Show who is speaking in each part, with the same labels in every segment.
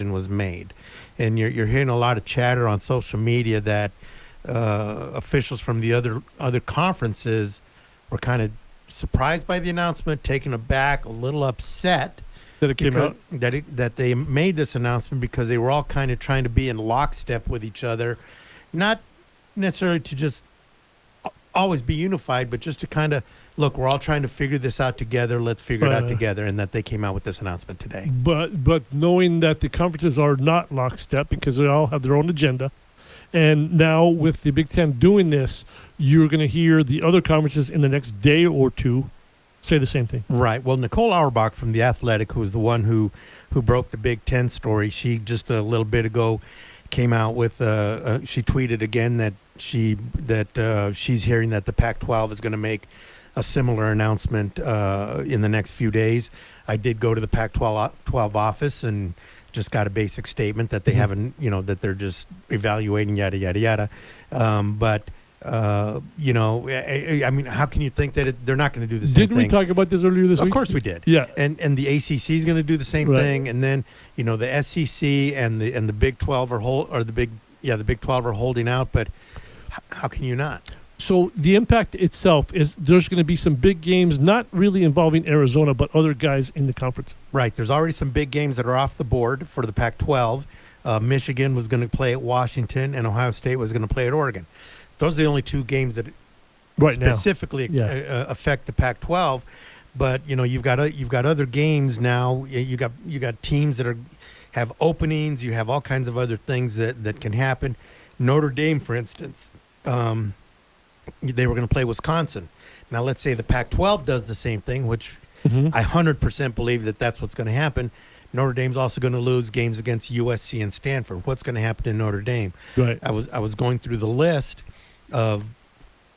Speaker 1: was made. And you're hearing a lot of chatter on social media that officials from the other conferences were kind of surprised by the announcement, taken aback, a little upset
Speaker 2: that it came out,
Speaker 1: that they made this announcement because they were all kind of trying to be in lockstep with each other, not necessarily to just always be unified, but just to kind of look, we're all trying to figure this out together. Let's figure it out together, and that they came out with this announcement today.
Speaker 2: But knowing that the conferences are not lockstep because they all have their own agenda, and now with the Big Ten doing this, you're going to hear the other conferences in the next day or two say the same thing.
Speaker 1: Right. Well, Nicole Auerbach from The Athletic, who was the one who broke the Big Ten story, she just a little bit ago came out with she tweeted again that she's hearing that the Pac-12 is going to make a similar announcement in the next few days. I did go to the Pac-12 office and just got a basic statement that they haven't, that they're just evaluating, yada, yada, yada. But I mean, how can you think that they're not going to do the same thing?
Speaker 2: Didn't we talk about this earlier this week?
Speaker 1: Of course we did.
Speaker 2: Yeah.
Speaker 1: And the ACC is going to do the same thing. And then, the SEC and the Big 12 the Big 12 are holding out. But how can you not?
Speaker 2: So the impact itself is there's going to be some big games, not really involving Arizona, but other guys in the conference.
Speaker 1: Right. There's already some big games that are off the board for the Pac-12. Michigan was going to play at Washington, and Ohio State was going to play at Oregon. Those are the only two games that specifically affect the Pac-12. But you've got other games now. You got teams that have openings. You have all kinds of other things that can happen. Notre Dame, for instance. They were going to play Wisconsin. Now, let's say the Pac-12 does the same thing, which I 100% believe that's what's going to happen. Notre Dame's also going to lose games against USC and Stanford. What's going to happen in Notre Dame?
Speaker 2: Right.
Speaker 1: I was going through the list of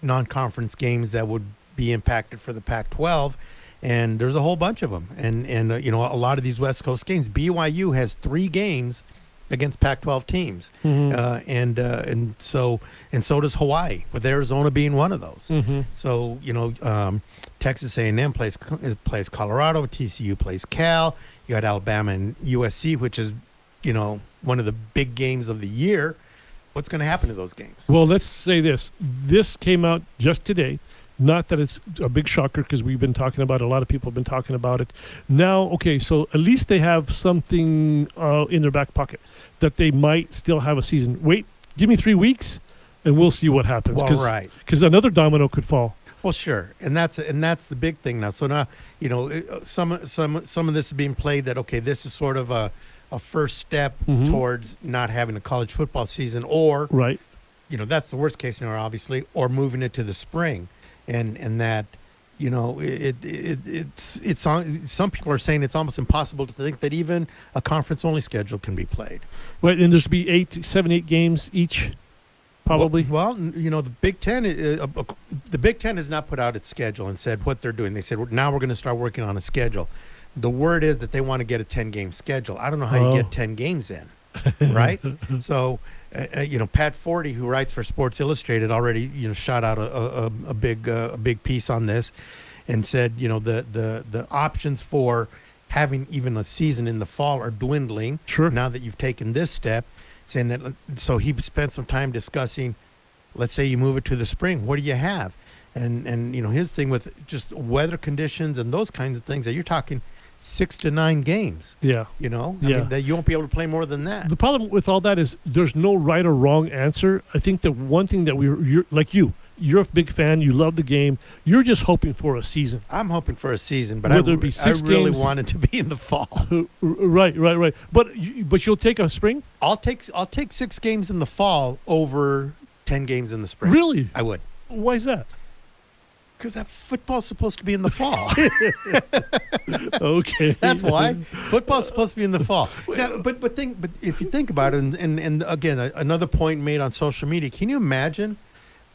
Speaker 1: non-conference games that would be impacted for the Pac-12, and there's a whole bunch of them. And a lot of these West Coast games. BYU has 3 games against Pac-12 teams, and so does Hawaii, with Arizona being one of those. So Texas A&M plays Colorado, TCU plays Cal. You got Alabama and USC, which is one of the big games of the year. What's going to happen to those games?
Speaker 2: Well, let's say this. This came out just today. Not that it's a big shocker because we've been talking about it. A lot of people have been talking about it. Now, okay, so at least they have something in their back pocket that they might still have a season. Wait, give me 3 weeks, and we'll see what happens.
Speaker 1: Well, right.
Speaker 2: Because another domino could fall.
Speaker 1: Well, sure, and that's the big thing now. So now, some of this is being played that, okay, this is sort of a first step towards not having a college football season, or
Speaker 2: right.
Speaker 1: That's the worst case scenario, obviously, or moving it to the spring. And that, it's on. Some people are saying it's almost impossible to think that even a conference-only schedule can be played.
Speaker 2: Right, and there's to be 8 games each, probably.
Speaker 1: Well, the Big Ten. The Big Ten has not put out its schedule and said what they're doing. They said now we're going to start working on a schedule. The word is that they want to get a 10-game schedule. I don't know how you get 10 games in, right? So. Pat Forty, who writes for Sports Illustrated, already shot out a big piece on this, and said the options for having even a season in the fall are dwindling.
Speaker 2: Sure.
Speaker 1: Now that you've taken this step, saying that, so he spent some time discussing. Let's say you move it to the spring. What do you have? And his thing with just weather conditions and those kinds of things that you're talking 6 to 9 games.
Speaker 2: Yeah.
Speaker 1: I mean, that you won't be able to play more than that.
Speaker 2: The problem with all that is there's no right or wrong answer. I think the one thing that you're like you're a big fan. You love the game. You're just hoping for a season.
Speaker 1: I'm hoping for a season, but
Speaker 2: Whether it be 6
Speaker 1: I really
Speaker 2: games,
Speaker 1: want it to be in the fall.
Speaker 2: Right. But you'll take a spring?
Speaker 1: I'll take 6 games in the fall over 10 games in the spring.
Speaker 2: Really?
Speaker 1: I would.
Speaker 2: Why is that?
Speaker 1: Because that football's supposed to be in the fall.
Speaker 2: Okay.
Speaker 1: That's why. Football's supposed to be in the fall. Now, but if you think about it, and again, another point made on social media, can you imagine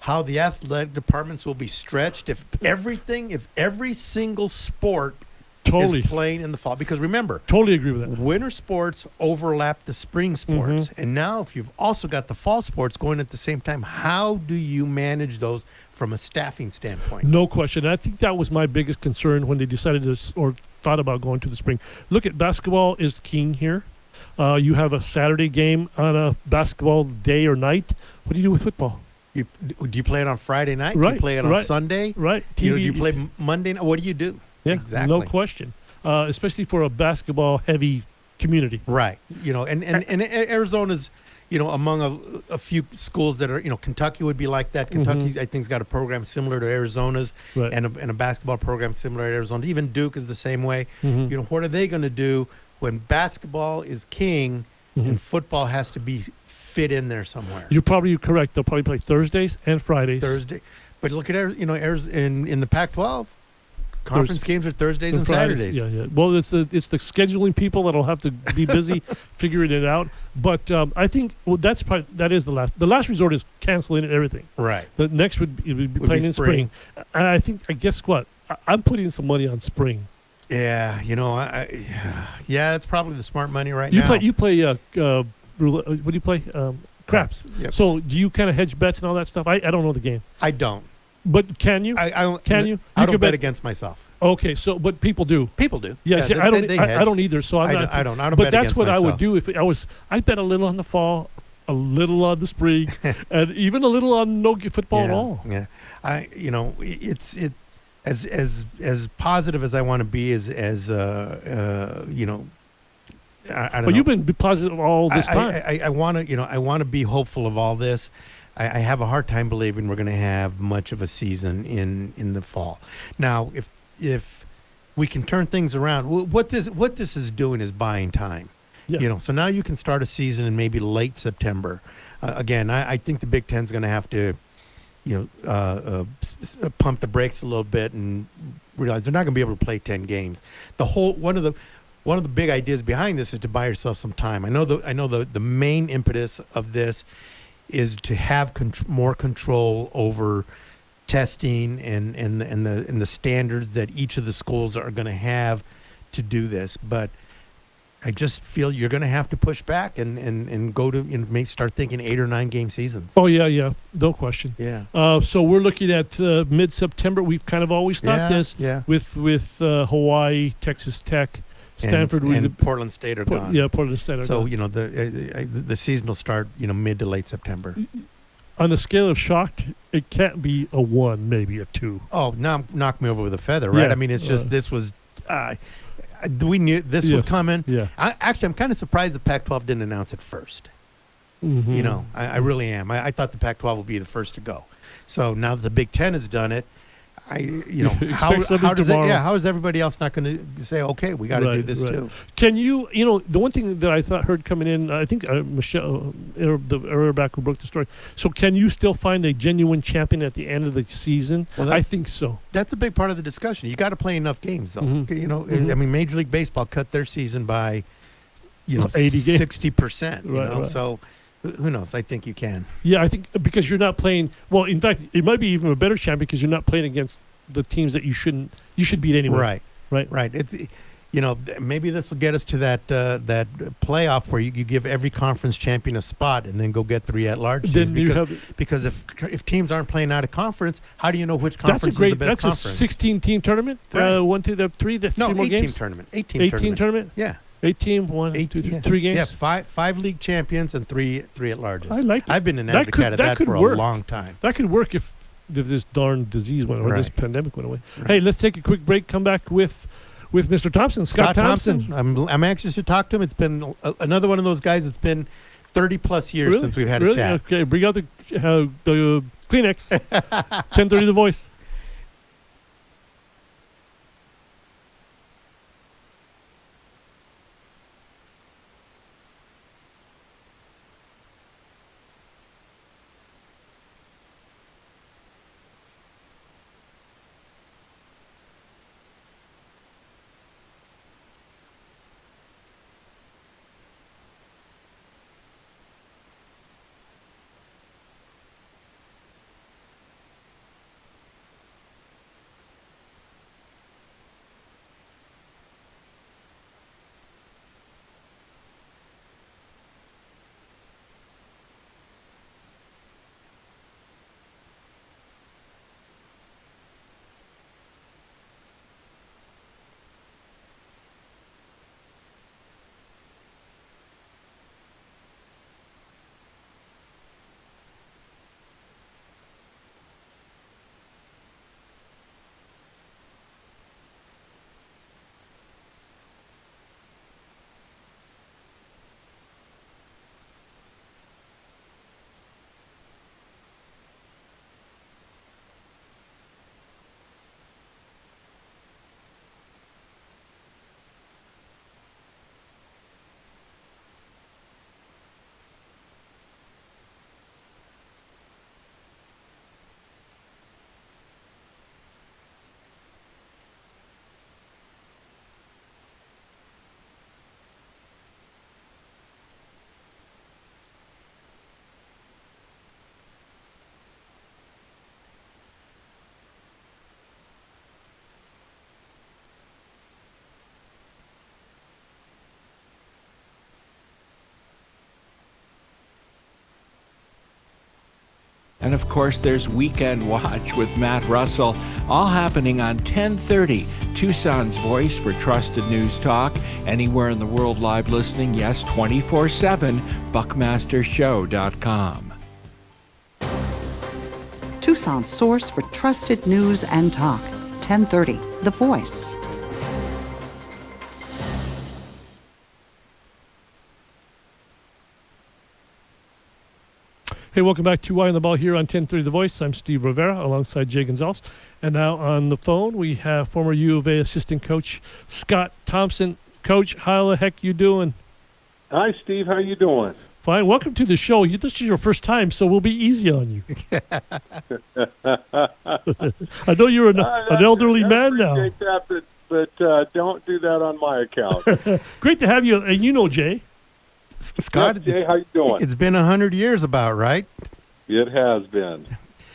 Speaker 1: how the athletic departments will be stretched if every single sport is playing in the fall? Because remember,
Speaker 2: totally agree with that.
Speaker 1: Winter sports overlap the spring sports. And now if you've also got the fall sports going at the same time, how do you manage those from a staffing standpoint?
Speaker 2: No question. I think that was my biggest concern when they decided to or thought about going to the spring. Look at basketball is king here. You have a Saturday game on a basketball day or night. What do you do with football?
Speaker 1: Do you play it on Friday night?
Speaker 2: Right.
Speaker 1: Do you play it on Sunday?
Speaker 2: Right.
Speaker 1: TV, do you play Monday night? What do you do?
Speaker 2: Yeah,
Speaker 1: exactly.
Speaker 2: No question. Especially for a basketball-heavy community.
Speaker 1: Right. And Arizona's, among a few schools that are, Kentucky would be like that. Kentucky's, I think, has got a program similar to Arizona's,
Speaker 2: right.
Speaker 1: and a basketball program similar to Arizona. Even Duke is the same way.
Speaker 2: Mm-hmm.
Speaker 1: What are they going to do when basketball is king and football has to be fit in there somewhere?
Speaker 2: You're probably correct. They'll probably play Thursdays and Fridays.
Speaker 1: But look at in the Pac-12. Conference games are Thursdays and Saturdays.
Speaker 2: Yeah. Well, it's the scheduling people that'll have to be busy figuring it out. But I think that is the last. The last resort is canceling everything.
Speaker 1: Right.
Speaker 2: The next would be playing in spring. And I guess what? I'm putting some money on spring.
Speaker 1: Yeah, that's probably the smart money right now.
Speaker 2: You play what do you play? Craps.
Speaker 1: Yep.
Speaker 2: So do you kind of hedge bets and all that stuff? I don't know the game.
Speaker 1: I don't.
Speaker 2: But can you? Can you?
Speaker 1: I don't bet against myself.
Speaker 2: Okay, so but people do.
Speaker 1: People do.
Speaker 2: Yes,
Speaker 1: yeah,
Speaker 2: I don't either. So I don't. But that's what I would do if I bet a little on the fall, a little on the spring, and even a little on no football at all.
Speaker 1: Yeah, it's as positive as I want to be as I don't know.
Speaker 2: You've been positive all this time.
Speaker 1: I want to be hopeful of all this. I have a hard time believing we're going to have much of a season in the fall. Now, if we can turn things around, what this is doing is buying time.
Speaker 2: Yeah.
Speaker 1: So now you can start a season in maybe late September. Again, I think the Big Ten's going to have to, pump the brakes a little bit and realize they're not going to be able to play 10 games. One of the big ideas behind this is to buy yourself some time. I know the main impetus of this is to have more control over testing and the standards that each of the schools are going to have to do this. But I just feel you're going to have to push back and go to start thinking 8 or 9 game seasons.
Speaker 2: Oh yeah, no question.
Speaker 1: Yeah.
Speaker 2: So we're looking at mid-September. We've kind of always thought with Hawaii, Texas Tech, Stanford,
Speaker 1: and Portland State are gone.
Speaker 2: Yeah, Portland State are gone.
Speaker 1: So the season will start mid to late September.
Speaker 2: On the scale of shocked, it can't be a 1, maybe a 2.
Speaker 1: Oh, now knock me over with a feather, right?
Speaker 2: Yeah.
Speaker 1: I mean, it's just this was. We knew this was coming.
Speaker 2: Yeah.
Speaker 1: I'm kind of surprised the Pac-12 didn't announce it first.
Speaker 2: Mm-hmm.
Speaker 1: I really am. I thought the Pac-12 would be the first to go. So now that the Big Ten has done it, how is everybody else not going to say, okay, we got to do this too?
Speaker 2: Can you, the one thing that I heard coming in, I think Michelle, the earlier back who broke the story. So can you still find a genuine champion at the end of the season? Well, I think so.
Speaker 1: That's a big part of the discussion. You got to play enough games, though.
Speaker 2: Mm-hmm.
Speaker 1: I mean, Major League Baseball cut their season by,
Speaker 2: 80 games.
Speaker 1: 60%. So. Who knows? I think you can.
Speaker 2: Yeah, I think because you're not playing. Well, in fact, it might be even a better champion because you're not playing against the teams that you should beat anyway.
Speaker 1: Right. It's maybe this will get us to that playoff where you give every conference champion a spot and then go get 3 at-large teams. Because if teams aren't playing out of conference, how do you know which conference is the best conference?
Speaker 2: That's a 16-team tournament.
Speaker 1: Right.
Speaker 2: 1, 2, 3. That's 3 more games.
Speaker 1: 18 tournament.
Speaker 2: 18 tournament.
Speaker 1: Yeah.
Speaker 2: 18, 1, 2, 3 games.
Speaker 1: Yeah, five league champions and three at larges.
Speaker 2: I like it.
Speaker 1: I've been an advocate of that for a long time.
Speaker 2: That could work if this darn disease went away, or this pandemic went away.
Speaker 1: Right.
Speaker 2: Hey, let's take a quick break. Come back with Mr. Thompson, Scott Thompson.
Speaker 1: I'm anxious to talk to him. It's been another one of those guys. It's been 30 plus years since we've had a chat.
Speaker 2: Okay, bring out the Kleenex. 10:30 The Voice.
Speaker 3: And of course, there's Weekend Watch with Matt Russell, all happening on 1030. Tucson's voice for trusted news talk. Anywhere in the world live listening, yes, 24/7, buckmastershow.com.
Speaker 4: Tucson's source for trusted news and talk. 1030, The Voice.
Speaker 2: Hey, welcome back to Why on the Ball here on 1030 The Voice. I'm Steve Rivera alongside Jay Gonzales. And now on the phone, we have former U of A assistant coach Scott Thompson. Coach, how the heck you doing?
Speaker 5: Hi, Steve. How you doing?
Speaker 2: Fine. Welcome to the show. This is your first time, so we'll be easy on you. I know you're an elderly man now.
Speaker 5: That, but don't do that on my account.
Speaker 2: Great to have you. And you know Jay.
Speaker 1: Scott,
Speaker 5: Jay, how you doing?
Speaker 1: It's been 100 years about, right?
Speaker 5: It has been.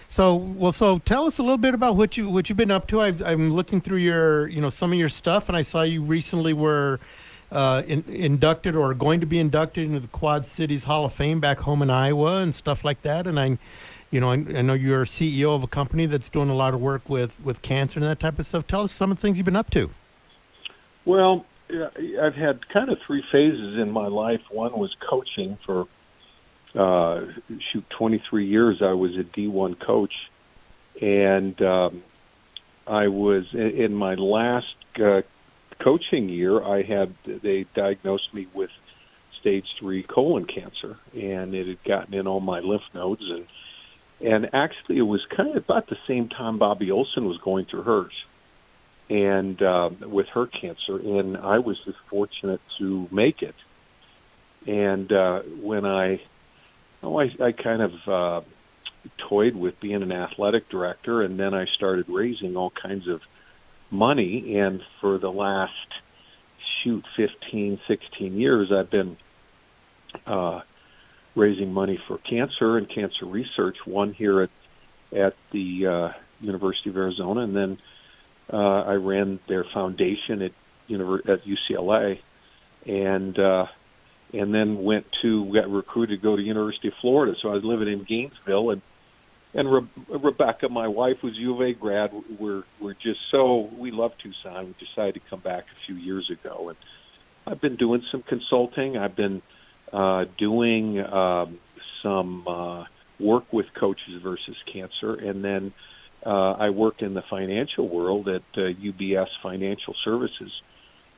Speaker 1: So tell us a little bit about what you've been up to. I'm looking through your, some of your stuff, and I saw you recently were inducted or going to be inducted into the Quad Cities Hall of Fame back home in Iowa and stuff like that. And I know you're CEO of a company that's doing a lot of work with cancer and that type of stuff. Tell us some of the things you've been up to.
Speaker 5: Well, I've had kind of three phases in my life. One was coaching for 23 years. I was a D1 coach, and I was in my last coaching year. They diagnosed me with stage 3 colon cancer, and it had gotten in all my lymph nodes, and actually it was kind of about the same time Bobby Olson was going through hers. And with her cancer, and I was just fortunate to make it. And when I kind of toyed with being an athletic director, and then I started raising all kinds of money. And for the last 15, 16 years, I've been raising money for cancer and cancer research. One here at the University of Arizona, and then I ran their foundation at UCLA, and then got recruited to go to University of Florida. So I was living in Gainesville, and Rebecca, my wife, was U of A grad. We love Tucson. We decided to come back a few years ago, and I've been doing some consulting. I've been doing some work with Coaches versus Cancer, and then I work in the financial world at UBS Financial Services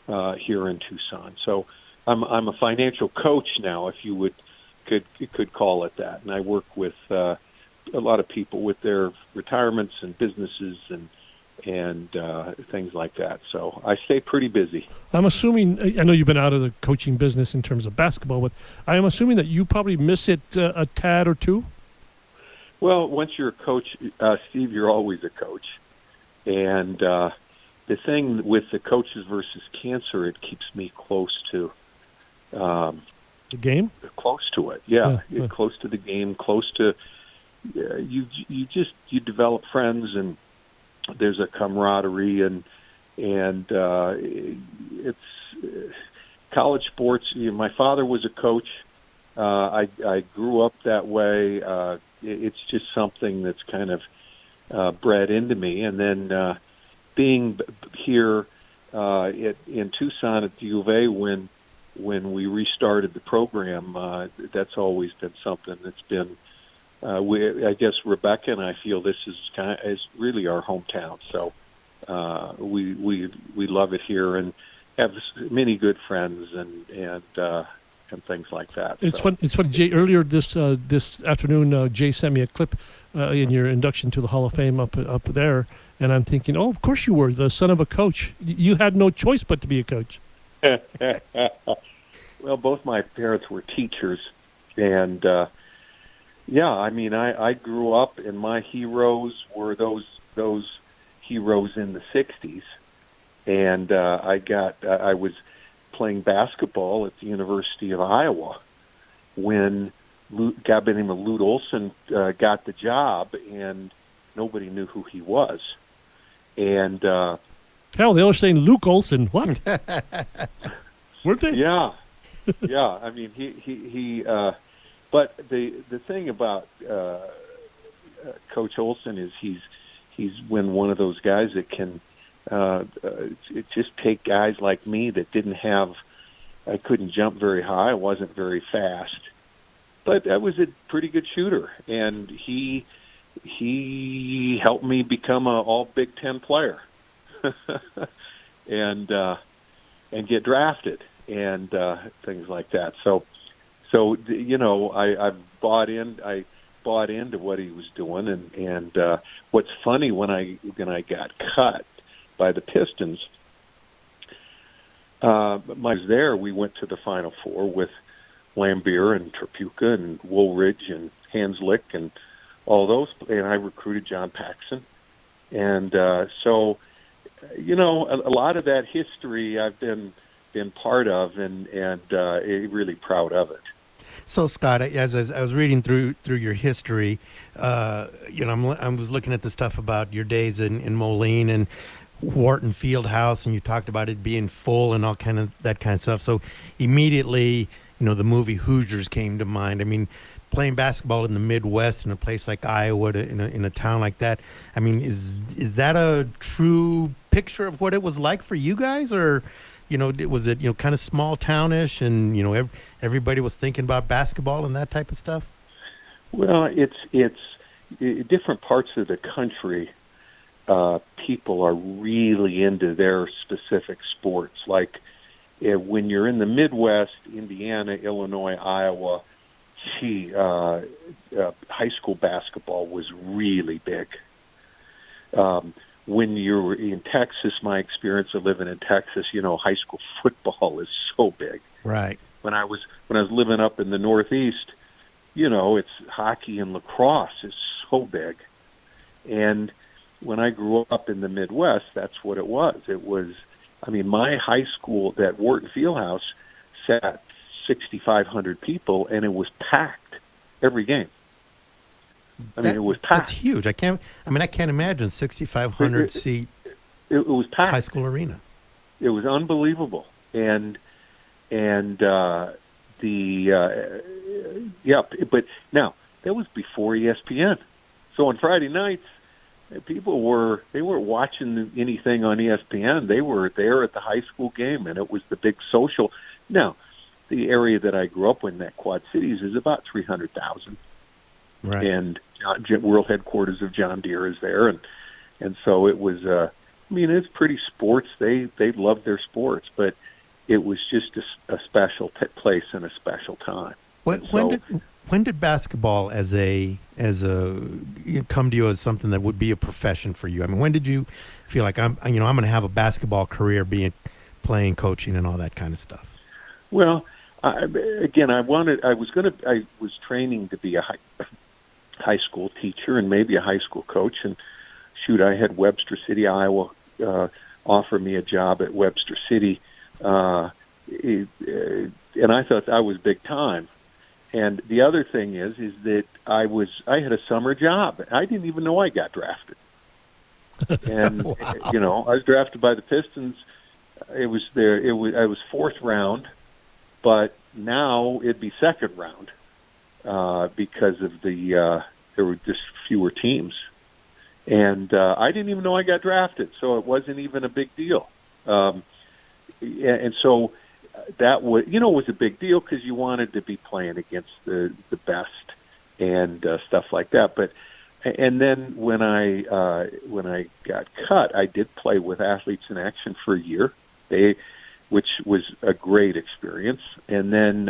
Speaker 5: here in Tucson. So I'm a financial coach now, if you could call it that. And I work with a lot of people with their retirements and businesses and things like that. So I stay pretty busy.
Speaker 2: I'm assuming, I know you've been out of the coaching business in terms of basketball, but I am assuming that you probably miss it a tad or two?
Speaker 5: Well, once you're a coach, Steve, you're always a coach. And the thing with the Coaches versus Cancer, it keeps me close to
Speaker 2: the game.
Speaker 5: Close to it, yeah. Close to the game. Close to you develop friends, and there's a camaraderie, and it's college sports. My father was a coach. I grew up that way. It's just something that's kind of bred into me. And then being here in Tucson at the U of A when we restarted the program, that's always been something that's been. I guess Rebecca and I feel this is really our hometown. So we love it here and have many good friends and things like that.
Speaker 2: It's funny, Jay. Earlier this afternoon, Jay sent me a clip in your induction to the Hall of Fame up there, and I'm thinking, oh, of course you were the son of a coach. You had no choice but to be a coach.
Speaker 5: Well, both my parents were teachers, and yeah, I mean, I grew up, and my heroes were those heroes in the '60s, and I was playing basketball at the University of Iowa when a guy by the name of Lute Olson got the job, and nobody knew who he was. And
Speaker 2: hell, they were saying Luke Olson. What? Weren't they?
Speaker 5: Yeah, yeah. I mean, he. But the thing about Coach Olson is he's one of those guys that can just take guys like me that I couldn't jump very high, I wasn't very fast, but I was a pretty good shooter, and he helped me become a all Big Ten player, and get drafted and things like that. So I bought into what he was doing, and what's funny when I got cut by the Pistons, I was there. We went to the Final Four with Lambeer and Trapuka and Woolridge and Hanslick and all those, and I recruited John Paxson, and so a lot of that history I've been part of, and really proud of it.
Speaker 1: So, Scott, as I was reading through your history, I was looking at the stuff about your days in Moline and Wharton Fieldhouse, and you talked about it being full and all kind of that kind of stuff. So immediately, the movie Hoosiers came to mind. I mean, playing basketball in the Midwest in a place like Iowa, in a town like that. I mean, is that a true picture of what it was like for you guys, or was it kind of small townish, and everybody was thinking about basketball and that type of stuff?
Speaker 5: Well, it's different parts of the country. People are really into their specific sports. Like when you're in the Midwest, Indiana, Illinois, Iowa, high school basketball was really big. When you're in Texas, my experience of living in Texas, high school football is so big.
Speaker 1: Right.
Speaker 5: When I was living up in the Northeast, it's hockey and lacrosse is so big. And when I grew up in the Midwest, that's what it was. My high school, that Wharton Fieldhouse, sat 6,500 people, and it was packed every game. It was packed.
Speaker 1: That's huge. I can't imagine 6,500 seat.
Speaker 5: It was packed.
Speaker 1: High school arena.
Speaker 5: It was unbelievable, but now that was before ESPN. So on Friday nights, people weren't watching anything on ESPN. They were there at the high school game, and it was the big social. Now, the area that I grew up in, that Quad Cities, is about 300,000.
Speaker 1: Right.
Speaker 5: And world headquarters of John Deere is there, and so it was. It's pretty sports. They loved their sports, but it was just a special place and a special time.
Speaker 1: When did basketball as a come to you as something that would be a profession for you? I mean, when did you feel like I'm going to have a basketball career, playing, coaching, and all that kind of stuff?
Speaker 5: Well, I was training to be a high school teacher and maybe a high school coach, and I had Webster City, Iowa, offer me a job at Webster City, and I thought I was big time. And the other thing is that I had a summer job. I didn't even know I got drafted. And
Speaker 1: wow.
Speaker 5: I was drafted by the Pistons. I was fourth round, but now it'd be second round because of there were just fewer teams. And I didn't even know I got drafted, so it wasn't even a big deal. And so that was a big deal because you wanted to be playing against the best and stuff like that. And then when I got cut, I did play with Athletes in Action for a year, which was a great experience. And then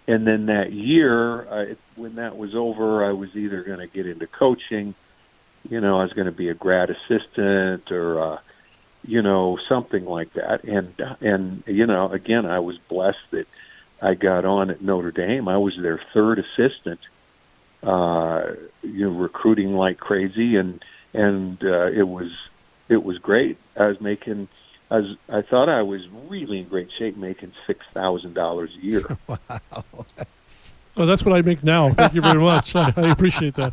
Speaker 5: that year, when that was over, I was either going to get into coaching. I was going to be a grad assistant or something like that. And again, I was blessed that I got on at Notre Dame. I was their third assistant, recruiting like crazy, and it was great. I thought I was really in great shape, making $6,000 a year.
Speaker 1: Wow.
Speaker 2: Oh, that's what I make now. Thank you very much. I appreciate that.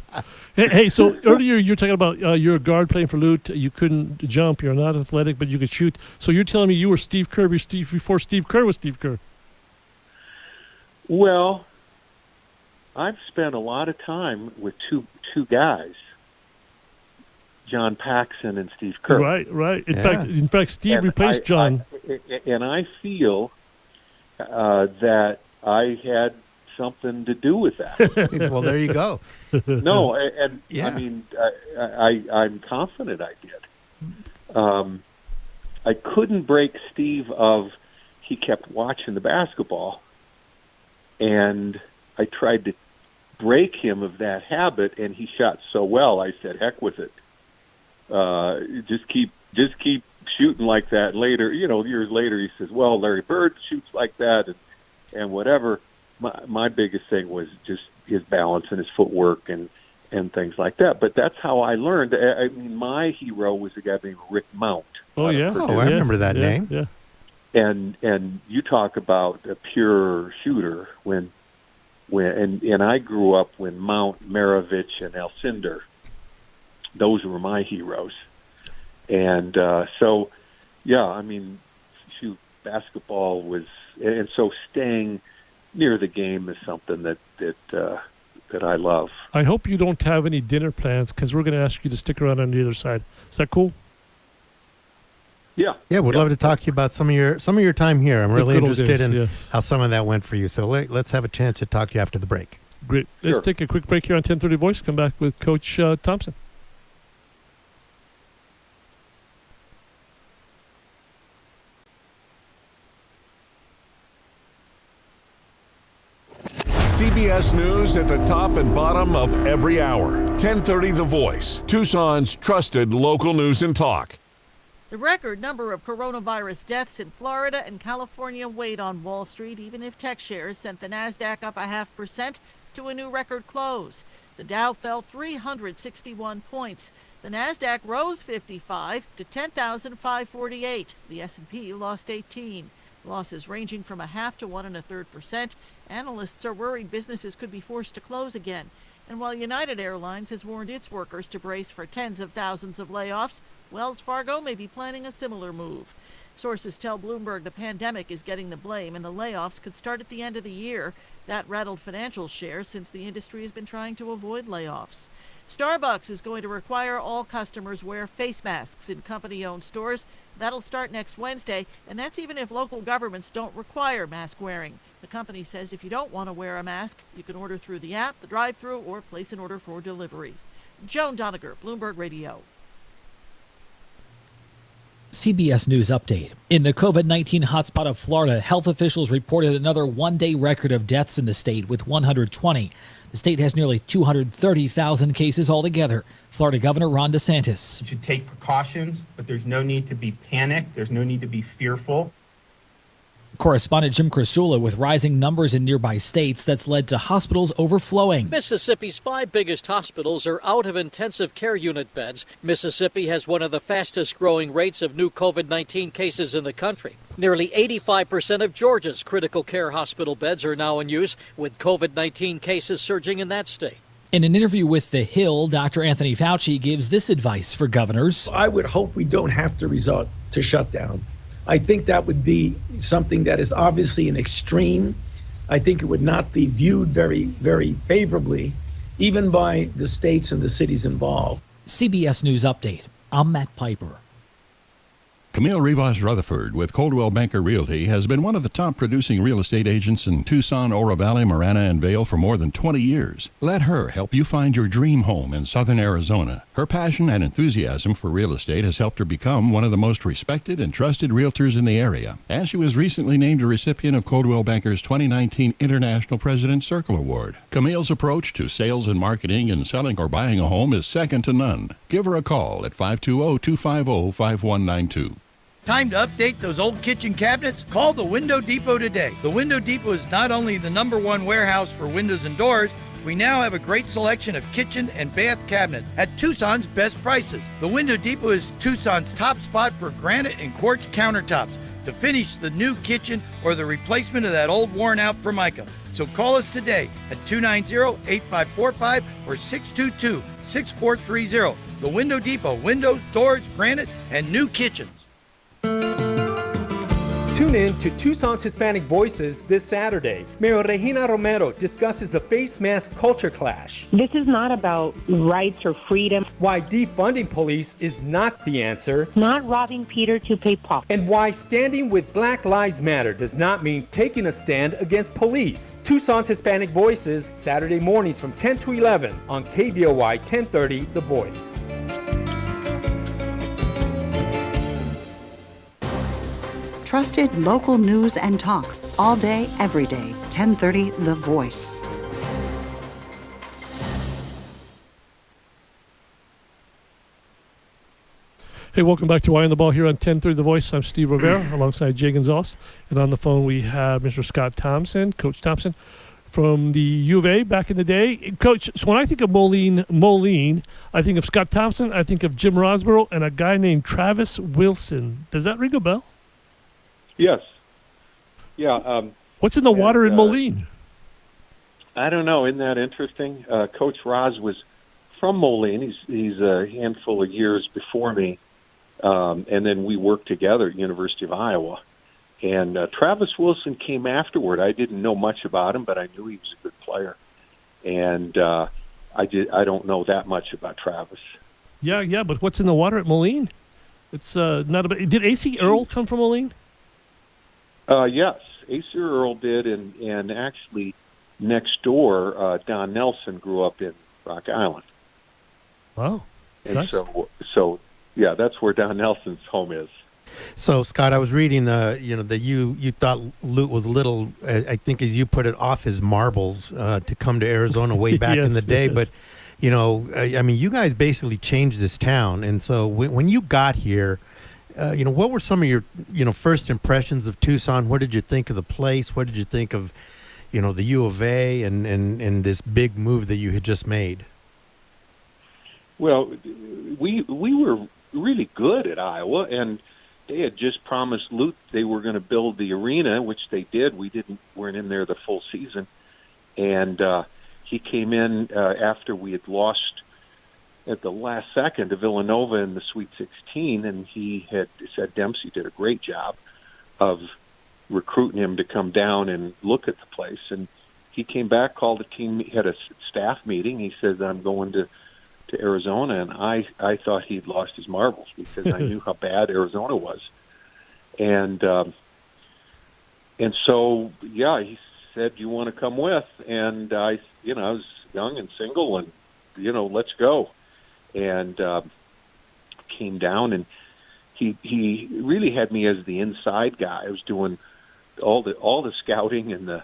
Speaker 2: Hey, so earlier you were talking about you're a guard playing for Lute. You couldn't jump. You're not athletic, but you could shoot. So you're telling me you were Steve Kerr before Steve Kerr was Steve Kerr?
Speaker 5: Well, I've spent a lot of time with two guys, John Paxson and Steve Kerr.
Speaker 2: Right. In fact, Steve replaced John.
Speaker 5: And I feel that I had something to do with that.
Speaker 1: Well, there you go.
Speaker 5: No, and I mean, I'm confident I did. I couldn't break Steve of he kept watching the basketball, and I tried to break him of that habit, and he shot so well. I said, "Heck with it. Just keep shooting like that." Later, years later, he says, "Well, Larry Bird shoots like that," and whatever. My biggest thing was just his balance and his footwork and things like that. But that's how I learned. I mean, my hero was a guy named Rick Mount.
Speaker 1: Oh, yeah. I remember that name.
Speaker 2: Yeah.
Speaker 5: And you talk about a pure shooter when I grew up when Mount, Maravich, and Alcindor, those were my heroes. And so, yeah, I mean, shoot, basketball was, and so staying near the game is something that I love.
Speaker 2: I hope you don't have any dinner plans because we're going to ask you to stick around on the other side. Is that cool?
Speaker 5: Yeah.
Speaker 1: Yeah, we'd love to talk to you about some of your time here. I'm really interested in
Speaker 2: yes.
Speaker 1: how some of that went for you. So let's have a chance to talk to you after the break.
Speaker 2: Great. Let's take a quick break here on 1030 Voice. Come back with Coach Thompson.
Speaker 6: CBS News at the top and bottom of every hour. 1030 The Voice, Tucson's trusted local news and talk.
Speaker 7: The record number of coronavirus deaths in Florida and California weighed on Wall Street, even if tech shares sent the NASDAQ up 0.5% to a new record close. The Dow fell 361 points. The NASDAQ rose 55 to 10,548. The S&P lost 18. Losses ranging from 0.5% to 1.33%. Analysts are worried businesses could be forced to close again. And while United Airlines has warned its workers to brace for tens of thousands of layoffs, Wells Fargo may be planning a similar move. Sources tell Bloomberg the pandemic is getting the blame and the layoffs could start at the end of the year. That rattled financial shares since the industry has been trying to avoid layoffs. Starbucks is going to require all customers wear face masks in company-owned stores. That'll start next Wednesday, and that's even if local governments don't require mask wearing. The company says if you don't want to wear a mask, you can order through the app, the drive-thru, or place an order for delivery. Joan Doniger, Bloomberg Radio.
Speaker 8: CBS News Update. In the COVID-19 hotspot of Florida, health officials reported another one-day record of deaths in the state with 120. The state has nearly 230,000 cases altogether. Florida Governor Ron DeSantis.
Speaker 9: You should take precautions, but there's no need to be panicked. There's no need to be fearful.
Speaker 8: Correspondent Jim Krasula with rising numbers in nearby states that's led to hospitals overflowing.
Speaker 10: Mississippi's 5 biggest hospitals are out of intensive care unit beds. Mississippi has one of the fastest growing rates of new COVID-19 cases in the country. Nearly 85% of Georgia's critical care hospital beds are now in use, with COVID-19 cases surging in that state.
Speaker 8: In an interview with The Hill, Dr. Anthony Fauci gives this advice for governors.
Speaker 11: I would hope we don't have to resort to shutdown. I think that would be something that is obviously an extreme. I think it would not be viewed very, very favorably, even by the states and the cities involved.
Speaker 8: CBS News Update. I'm Matt Piper.
Speaker 12: Camille Rivas Rutherford with Coldwell Banker Realty has been one of the top producing real estate agents in Tucson, Oro Valley, Marana, and Vail for more than 20 years. Let her help you find your dream home in southern Arizona. Her passion and enthusiasm for real estate has helped her become one of the most respected and trusted realtors in the area. And she was recently named a recipient of Coldwell Banker's 2019 International President's Circle Award. Camille's approach to sales and marketing and selling or buying a home is second to none. Give her a call at 520-250-5192.
Speaker 13: Time to update those old kitchen cabinets? Call the Window Depot today. The Window Depot is not only the #1 warehouse for windows and doors, we now have a great selection of kitchen and bath cabinets at Tucson's best prices. The Window Depot is Tucson's top spot for granite and quartz countertops to finish the new kitchen or the replacement of that old worn-out Formica. So call us today at 290-8545 or 622-6430. The Window Depot, windows, doors, granite, and new kitchens.
Speaker 14: Tune in to Tucson's Hispanic Voices this Saturday. Mayor Regina Romero discusses the face mask culture clash.
Speaker 15: This is not about rights or freedom.
Speaker 14: Why defunding police is not the answer.
Speaker 15: Not robbing Peter to pay Paul.
Speaker 14: And why standing with Black Lives Matter does not mean taking a stand against police. Tucson's Hispanic Voices, Saturday mornings from 10 to 11 on KBOY 1030 The Voice.
Speaker 4: Trusted local news and talk all day, every day. 1030 The Voice.
Speaker 2: Hey, welcome back to Eye on the Ball here on 1030 The Voice. I'm Steve Rivera alongside Jay Gonzales. And on the phone we have Mr. Scott Thompson, Coach Thompson from the U of A back in the day. Coach, so when I think of Moline, I think of Scott Thompson, I think of Jim Rosborough, and a guy named Travis Wilson. Does that ring a bell?
Speaker 5: Yes. Yeah.
Speaker 2: What's in the water in Moline?
Speaker 5: I don't know. Isn't that interesting? Coach Roz was from Moline. He's a handful of years before me. And then we worked together at University of Iowa. And Travis Wilson came afterward. I didn't know much about him, but I knew he was a good player. And I don't know that much about Travis.
Speaker 2: Yeah, but what's in the water at Moline? It's not about. Did AC Earl come from Moline?
Speaker 5: Yes, Acer Earl did, and actually next door, Don Nelson grew up in Rock Island.
Speaker 2: Wow,
Speaker 5: and
Speaker 2: nice.
Speaker 5: so yeah, that's where Don Nelson's home is.
Speaker 1: So Scott, I was reading that you thought Lute was a little, I think as you put it, off his marbles to come to Arizona way back in the day, but I mean, you guys basically changed this town, and so when you got here. What were some of your, first impressions of Tucson? What did you think of the place? What did you think of, the U of A and this big move that you had just made?
Speaker 5: Well, we were really good at Iowa, and they had just promised Lute they were going to build the arena, which they did. We weren't in there the full season, and he came in after we had lost at the last second to Villanova in the Sweet 16, and he had said Dempsey did a great job of recruiting him to come down and look at the place. And he came back, called the team, had a staff meeting. He said, I'm going to Arizona, and I thought he'd lost his marbles because I knew how bad Arizona was. And so, yeah, he said, you want to come with? And I was young and single, and, let's go. And came down, and he really had me as the inside guy. I was doing all the scouting and the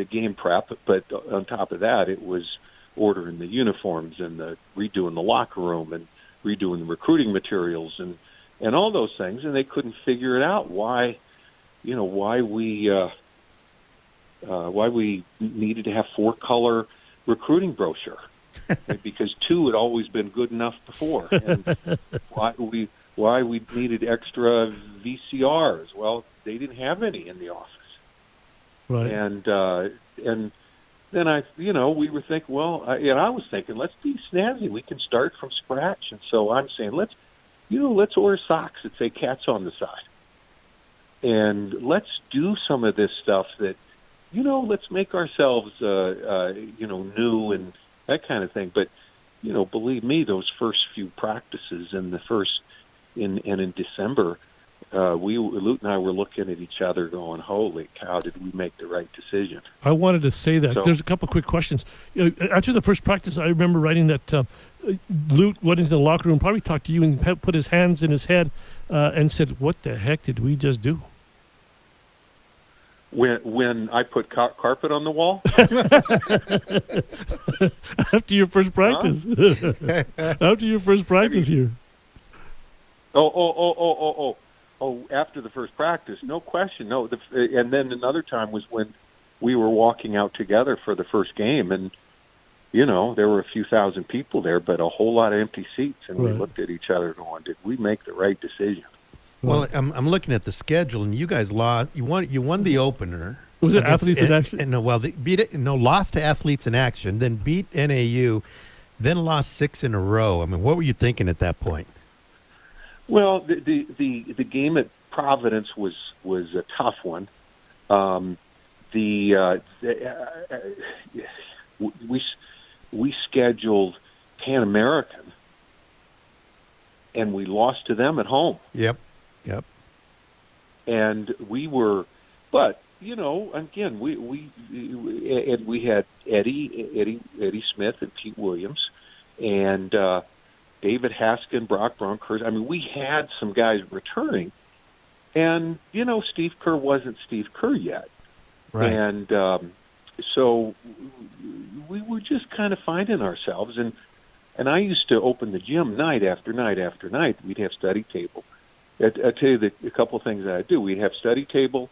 Speaker 5: game prep, but on top of that, it was ordering the uniforms and redoing the locker room and redoing the recruiting materials and all those things. And they couldn't figure it out why we needed to have 4-color recruiting brochure. Because 2 had always been good enough before, and why we needed extra VCRs. Well, they didn't have any in the office,
Speaker 2: right?
Speaker 5: And then we were thinking, I was thinking, let's be snazzy. We can start from scratch, and so I'm saying, let's order socks that say "Cats on the side," and let's do some of this stuff that, let's make ourselves, new and that kind of thing. But, believe me, those first few practices in in December, Lute and I were looking at each other going, holy cow, did we make the right decision?
Speaker 2: I wanted to say that. There's a couple quick questions. After the first practice, I remember writing that Lute went into the locker room, probably talked to you and put his hands in his head and said, what the heck did we just do?
Speaker 5: When I put carpet on the wall?
Speaker 2: After your first practice. Huh? After your first practice here.
Speaker 5: Oh, after the first practice. No question. No. And then another time was when we were walking out together for the first game, and, there were a few thousand people there, but a whole lot of empty seats, and we looked at each other going, did we make the right decision?
Speaker 1: Well, I'm looking at the schedule, and you guys lost. You won the opener.
Speaker 2: Was it Athletes in Action?
Speaker 1: They lost to Athletes in Action, then beat NAU, then lost 6 in a row. I mean, what were you thinking at that point?
Speaker 5: Well, the game at Providence was a tough one. We scheduled Pan American, and we lost to them at home.
Speaker 1: Yep.
Speaker 5: And we were, but again, we had Eddie Smith and Pete Williams, and David Haskin, Brock Bronkers. I mean, we had some guys returning, and Steve Kerr wasn't Steve Kerr yet,
Speaker 1: right?
Speaker 5: And so we were just kind of finding ourselves, and I used to open the gym night after night after night. We'd have study table. I'll tell you a couple of things that I'd do. We'd have study table.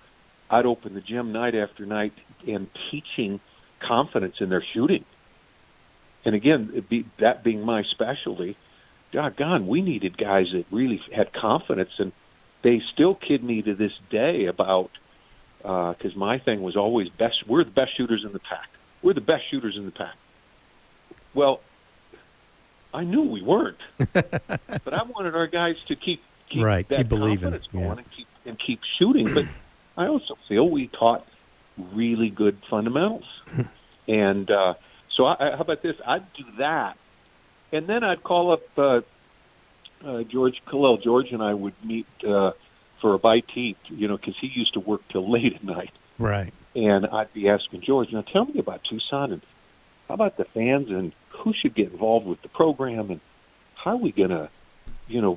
Speaker 5: I'd open the gym night after night and teaching confidence in their shooting. And again, that being my specialty, doggone, we needed guys that really had confidence, and they still kid me to this day about, because my thing was always we're the best shooters in the pack. We're the best shooters in the pack. Well, I knew we weren't, but I wanted our guys to keep
Speaker 1: believing,
Speaker 5: confidence going and keep shooting. But I also feel we taught really good fundamentals. And so how about this? I'd do that, and then I'd call up George Khalil. George and I would meet for a bite to eat, because he used to work till late at night.
Speaker 1: Right.
Speaker 5: And I'd be asking George, now tell me about Tucson, and how about the fans, and who should get involved with the program, and how are we going to,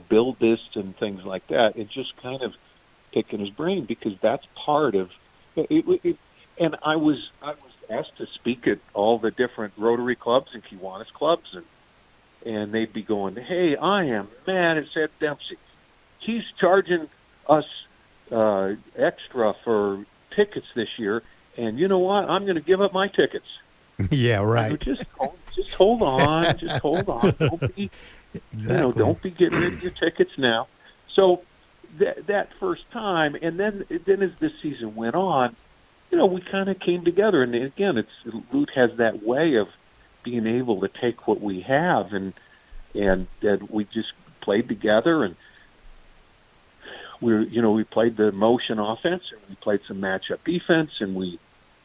Speaker 5: build this and things like that, and just kind of picking his brain, because that's part of it. And I was asked to speak at all the different Rotary clubs and Kiwanis clubs, and they'd be going, hey, I am mad at Ed Dempsey. He's charging us extra for tickets this year, and you know what? I'm going to give up my tickets.
Speaker 1: Yeah, right.
Speaker 5: Just hold on. Just hold on. Don't be, don't be getting rid of your tickets now. So that first time, and then as the season went on, we kind of came together. And again, Lute has that way of being able to take what we have, and we just played together, and we played the motion offense, and we played some matchup defense, and we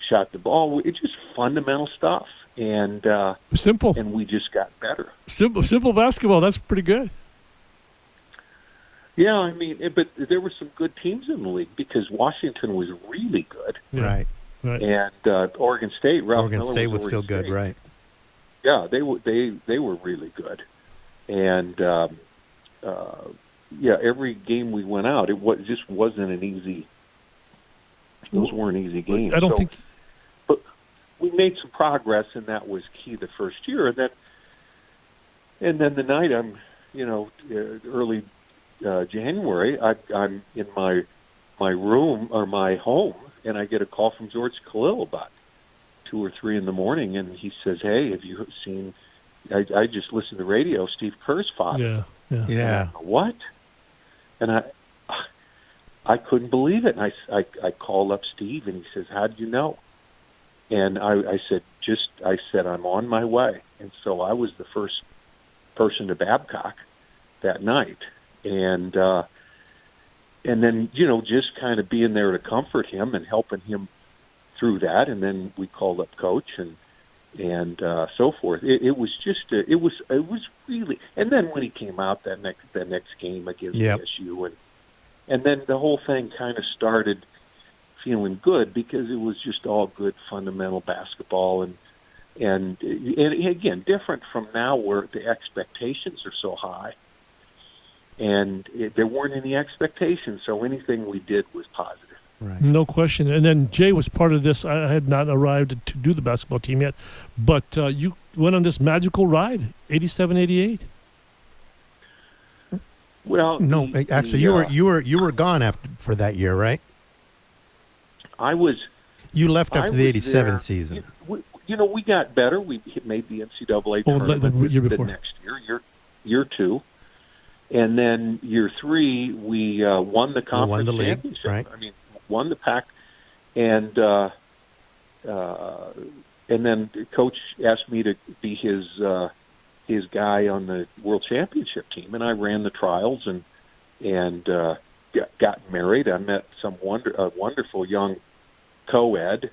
Speaker 5: shot the ball. It's just fundamental stuff, and
Speaker 2: simple.
Speaker 5: And we just got better.
Speaker 2: Simple basketball. That's pretty good.
Speaker 5: Yeah, I mean, but there were some good teams in the league, because Washington was really good.
Speaker 1: Yeah.
Speaker 2: Right.
Speaker 5: And Oregon State, Ralph Miller
Speaker 1: was still
Speaker 5: State.
Speaker 1: good, right?
Speaker 5: Yeah, they were really good, and every game we went out, just wasn't an easy. Those weren't easy games.
Speaker 2: I don't think.
Speaker 5: But we made some progress, and that was key the first year. And then the night early January, I'm in my room or my home, and I get a call from George Khalil about 2 or 3 in the morning, and he says, "Hey, have you seen? I just listened to the radio. Steve Kerr's father."
Speaker 1: Yeah.
Speaker 5: What? And I couldn't believe it. And I called up Steve, and he says, "How did you know?" And I said, I'm on my way. And so I was the first person to Babcock that night, and then just kind of being there to comfort him and helping him through that. And then we called up Coach and so forth. It was just it was really. And then when he came out that next game against SU, and then the whole thing kind of started feeling good, because it was just all good fundamental basketball, and again, different from now where the expectations are so high, and there weren't any expectations, so anything we did was positive.
Speaker 1: Right.
Speaker 2: No question. And then Jay was part of this. I had not arrived to do the basketball team yet, but you went on this magical ride, 87, 88.
Speaker 5: Well,
Speaker 1: no, actually, you were gone for that year, right?
Speaker 5: I was.
Speaker 1: You left after the '87
Speaker 5: there.
Speaker 1: season.
Speaker 5: We got better. We made the NCAA tournament
Speaker 2: year before.
Speaker 5: the next year 2, and then year 3 we won the conference championship.
Speaker 1: Right.
Speaker 5: I mean, won the pack, and then Coach asked me to be his guy on the World Championship team, and I ran the trials, and got married. I met some wonderful young co-ed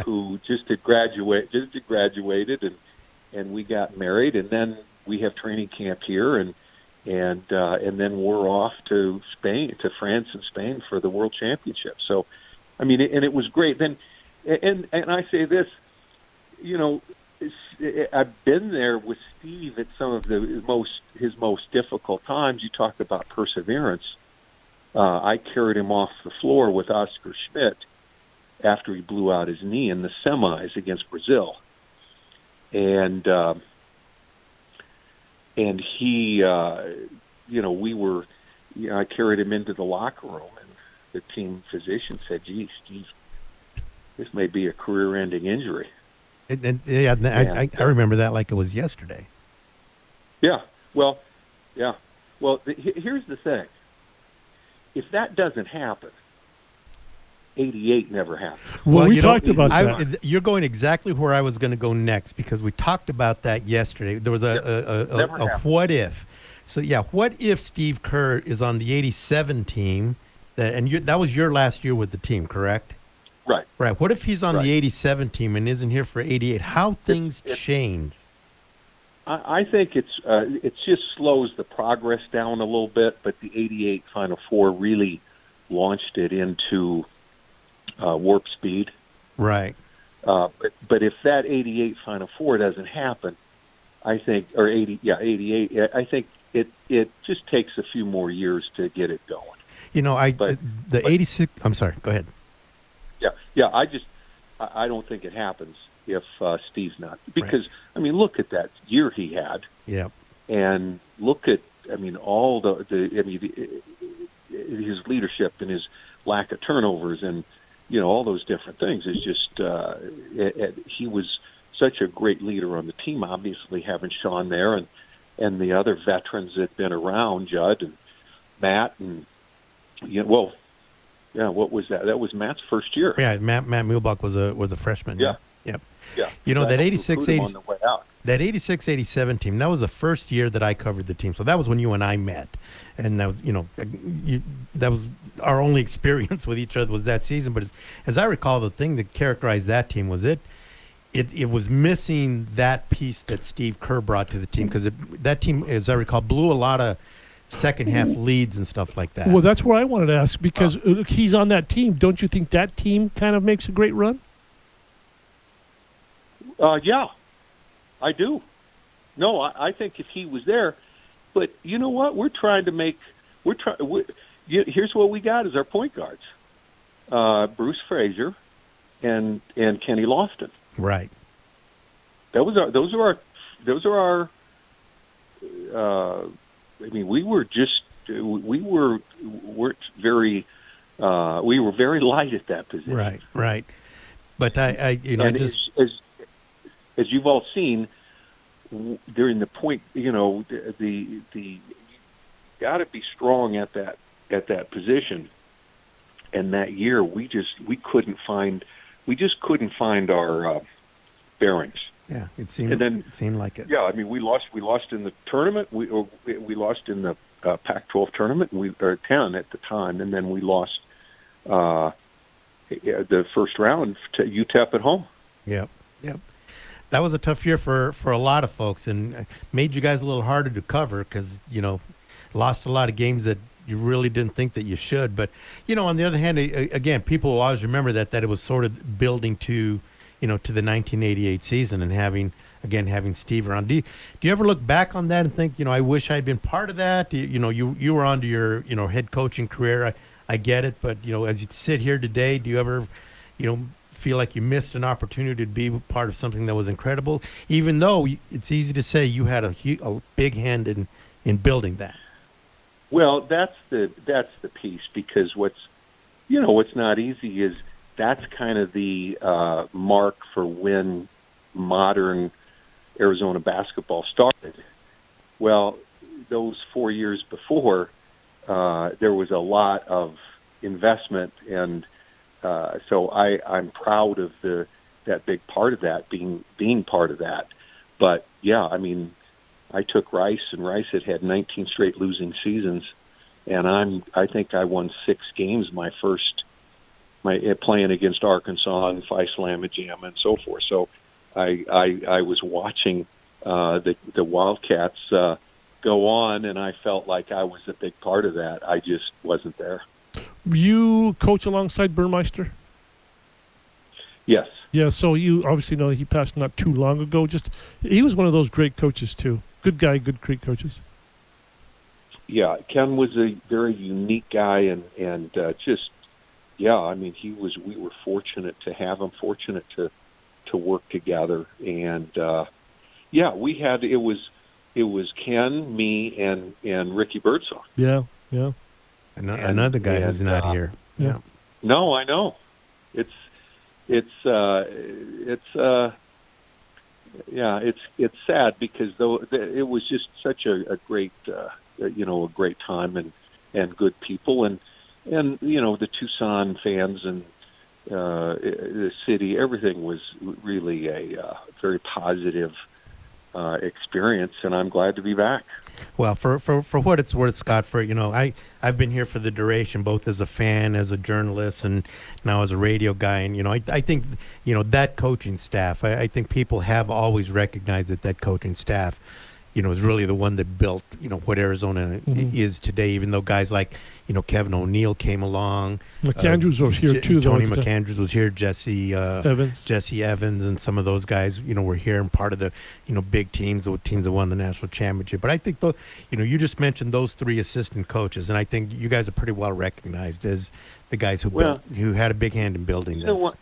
Speaker 5: who just had graduated, and we got married, and then we have training camp here, and then we're off to France and Spain for the World Championship. So, I mean, and it was great. Then, and I say this, I've been there with Steve at some of his most difficult times. You talk about perseverance. I carried him off the floor with Oscar Schmidt after he blew out his knee in the semis against Brazil, and he, we were, I carried him into the locker room, and the team physician said, "Gee, Steve, this may be a career-ending injury."
Speaker 1: I remember that like it was yesterday.
Speaker 5: Yeah. Well, here's the thing. If that doesn't happen, 88 never happened.
Speaker 2: Well, we talked about that.
Speaker 1: You're going exactly where I was going to go next, because we talked about that yesterday. There was a what if. So, yeah, what if Steve Kerr is on the 87 team, that was your last year with the team, correct?
Speaker 5: Right.
Speaker 1: Right. What if he's on the 87 team and isn't here for 88? How things change?
Speaker 5: I think it just slows the progress down a little bit, but the 88 Final Four really launched it into warp speed.
Speaker 1: Right.
Speaker 5: But if that 88 Final Four doesn't happen, I think, or 88, I think it just takes a few more years to get it going.
Speaker 1: The 86, I'm sorry, go ahead.
Speaker 5: Yeah, I don't think it happens if Steve's not. Because, I mean, look at that year he had.
Speaker 1: Yeah.
Speaker 5: And look at, all his leadership and his lack of turnovers and, all those different things. It's just, he was such a great leader on the team, obviously, having Sean there and the other veterans that had been around, Judd and Matt and, what was that? That was Matt's first year.
Speaker 1: Yeah, Matt Muehlbach was a freshman.
Speaker 5: Yeah.
Speaker 1: Yep.
Speaker 5: Yeah.
Speaker 1: That 86-87 team, that was the first year that I covered the team. So that was when you and I met. And that was, that was our only experience with each other was that season. But as I recall, the thing that characterized that team was it was missing that piece that Steve Kerr brought to the team, because that team, as I recall, blew a lot of second half leads and stuff like that.
Speaker 2: Well, that's where I wanted to ask, because he's on that team. Don't you think that team kind of makes a great run?
Speaker 5: Yeah, I do. No, I think if he was there, but you know what? Here's what we got as our point guards: Bruce Frazier and Kenny Lofton.
Speaker 1: Right.
Speaker 5: Those are our. We were very light at that position.
Speaker 1: Right. But
Speaker 5: as you've all seen during the point, the got to be strong at that position. And that year, we just couldn't find our bearings.
Speaker 1: Yeah, it seemed like it.
Speaker 5: Yeah, we lost in the tournament. We lost in the Pac-12 tournament. Or 10 at the time, and then we lost the first round to UTEP at home.
Speaker 1: Yep. That was a tough year for a lot of folks, and made you guys a little harder to cover because lost a lot of games that you really didn't think that you should. But on the other hand, again, people will always remember that it was sort of building to the 1988 season and having Steve around. Do you ever look back on that and think, I wish I'd been part of that? You were on to your head coaching career. I get it, but as you sit here today, do you ever feel like you missed an opportunity to be part of something that was incredible, even though it's easy to say you had a big hand in building that?
Speaker 5: Well, that's the piece, because what's not easy is that's kind of the mark for when modern Arizona basketball started. Well, those 4 years before, there was a lot of investment, and so I'm proud of that big part of that, being part of that. But yeah, I took Rice, and Rice had 19 straight losing seasons, and I think I won 6 games my playing against Arkansas and Phi Slamma Jamma and so forth. So I was watching the Wildcats go on, and I felt like I was a big part of that. I just wasn't there.
Speaker 2: You coach alongside Burmeister?
Speaker 5: Yes.
Speaker 2: Yeah, so you obviously know he passed not too long ago. He was one of those great coaches, too. Good guy, great coaches.
Speaker 5: Yeah, Ken was a very unique guy, and just, yeah, I mean, we were fortunate to have him, fortunate to work together. And, yeah, it was Ken, me, and Ricky Birdsong.
Speaker 2: Yeah.
Speaker 1: Another guy who's not here. Yeah.
Speaker 5: No, I know. It's sad because it was just such a great a great time and good people and the Tucson fans and the city, everything was really a very positive experience, and I'm glad to be back.
Speaker 1: Well, for what it's worth, Scott, I've been here for the duration, both as a fan, as a journalist, and now as a radio guy. And, I think, that coaching staff, I think people have always recognized that coaching staff, is really the one that built, what Arizona is today, even though guys like, Kevin O'Neill came along.
Speaker 2: McAndrews was here, too.
Speaker 1: Tony McAndrews was here. Jesse Evans and some of those guys, were here and part of the, big teams, the teams that won the national championship. But I think, though, you just mentioned those 3 assistant coaches, and I think you guys are pretty well recognized as the guys who had a big hand in building this.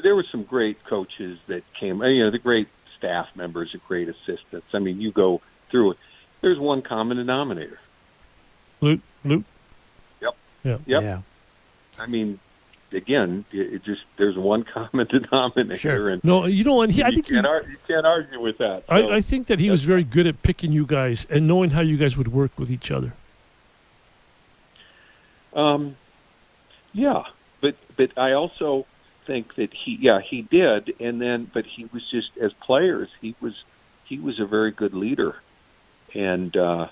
Speaker 5: There were some great coaches that came, the great staff members, the great assistants. I mean, you go through it. There's one common denominator.
Speaker 2: Luke?
Speaker 5: Yep.
Speaker 2: Yeah.
Speaker 5: I mean, again, there's one common denominator.
Speaker 2: Sure.
Speaker 5: And
Speaker 2: no, you know what?
Speaker 5: You can't argue with that. So
Speaker 2: I think that he was very good at picking you guys and knowing how you guys would work with each other.
Speaker 5: Yeah, but I also think that he did, but he was just, as players, he was a very good leader, and I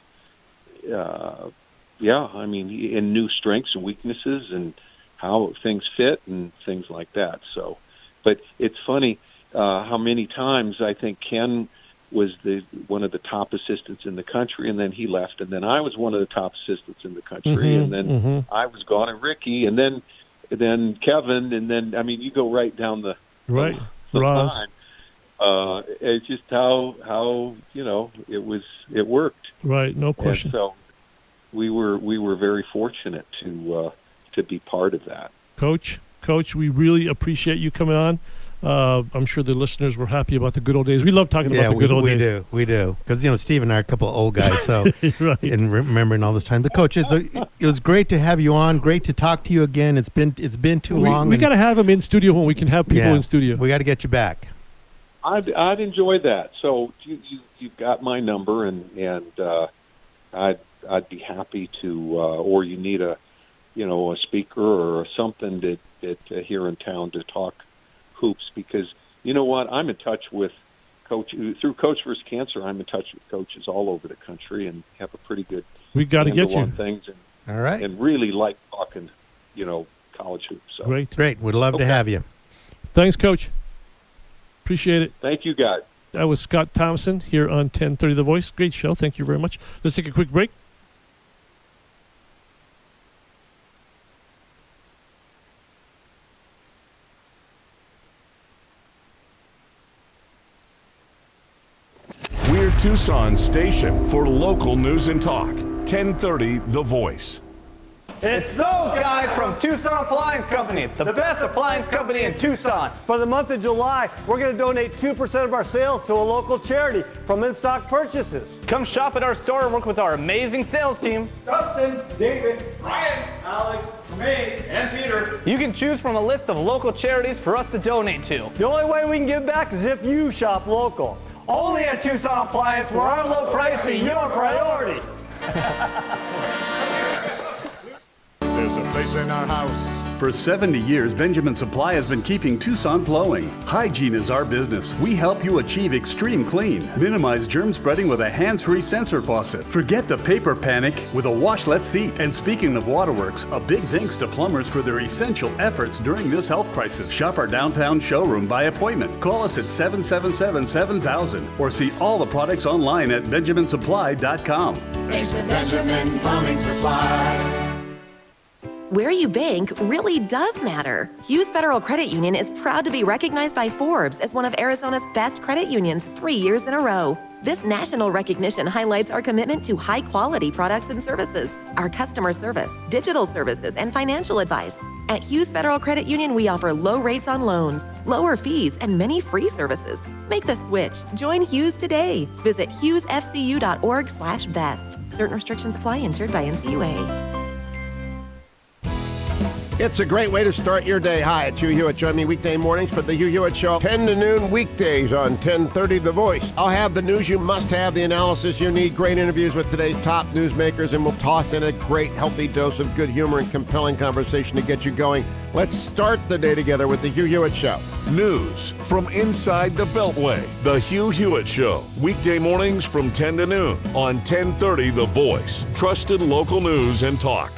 Speaker 5: mean, he knew strengths and weaknesses and how things fit and things like that. So, but it's funny how many times I think Ken was one of the top assistants in the country, and then he left, and then I was one of the top assistants in the country, and then I was gone, and Ricky, and then Kevin, and then, I mean, you go right down the line. It's just how it worked.
Speaker 2: Right, no question.
Speaker 5: And so we were very fortunate to be part of that.
Speaker 2: Coach, we really appreciate you coming on. I'm sure the listeners were happy about the good old days. We love talking about the good old days.
Speaker 1: We do. Because, Steve and I are a couple of old guys, so
Speaker 2: right.
Speaker 1: And remembering all this time. But, Coach, it was great to have you on. Great to talk to you again. It's been too long.
Speaker 2: We got to have him in studio when we can have people in studio.
Speaker 1: We got to get you back.
Speaker 5: I'd enjoy that. So you've got my number, and I'd be happy to, or you need a speaker or something that here in town to talk hoops, because you know what, I'm in touch with through Coach vs. Cancer. I'm in touch with coaches all over the country and have a pretty good
Speaker 2: we got to get you
Speaker 5: on things, and
Speaker 1: all right,
Speaker 5: and really like talking college hoops. So.
Speaker 1: Great, we'd love to have you.
Speaker 2: Thanks, Coach. Appreciate it.
Speaker 5: Thank you, guys.
Speaker 2: That was Scott Thompson here on 1030 The Voice. Great show. Thank you very much. Let's take a quick break.
Speaker 6: We're Tucson's station for local news and talk. 1030 The Voice.
Speaker 16: It's those guys from Tucson Appliance Company, the best appliance company in Tucson.
Speaker 17: For the month of July, we're going to donate 2% of our sales to a local charity from in-stock purchases.
Speaker 16: Come shop at our store and work with our amazing sales team.
Speaker 17: Dustin, David, Ryan, Alex, me, and Peter.
Speaker 16: You can choose from a list of local charities for us to donate to.
Speaker 17: The only way we can give back is if you shop local. Only at Tucson Appliance, where our low price is your priority.
Speaker 18: There's a place in our house For 70 years, Benjamin Supply has been keeping Tucson flowing. Hygiene is our business. We help you achieve extreme clean. Minimize germ spreading with a hands-free sensor faucet. Forget the paper panic with a washlet seat. And speaking of waterworks, a big thanks to plumbers for their essential efforts during this health crisis. Shop our downtown showroom by appointment. Call us at 777-7000 or see all the products online at benjaminsupply.com.
Speaker 19: Thanks to Benjamin Plumbing Supply.
Speaker 20: Where you bank really does matter. Hughes Federal Credit Union is proud to be recognized by Forbes as one of Arizona's best credit unions 3 years in a row. This national recognition highlights our commitment to high-quality products and services, our customer service, digital services, and financial advice. At Hughes Federal Credit Union, we offer low rates on loans, lower fees, and many free services. Make the switch. Join Hughes today. Visit hughesfcu.org/best. Certain restrictions apply. Insured by NCUA.
Speaker 21: It's a great way to start your day. Hi, it's Hugh Hewitt. Join me weekday mornings for the Hugh Hewitt Show, 10 to noon weekdays on 1030 The Voice. I'll have the news you must have, the analysis you need, great interviews with today's top newsmakers, and we'll toss in a great, healthy dose of good humor and compelling conversation to get you going. Let's start the day together with the Hugh Hewitt Show.
Speaker 6: News from inside the Beltway. The Hugh Hewitt Show. Weekday mornings from 10 to noon on 1030 The Voice. Trusted local news and talk.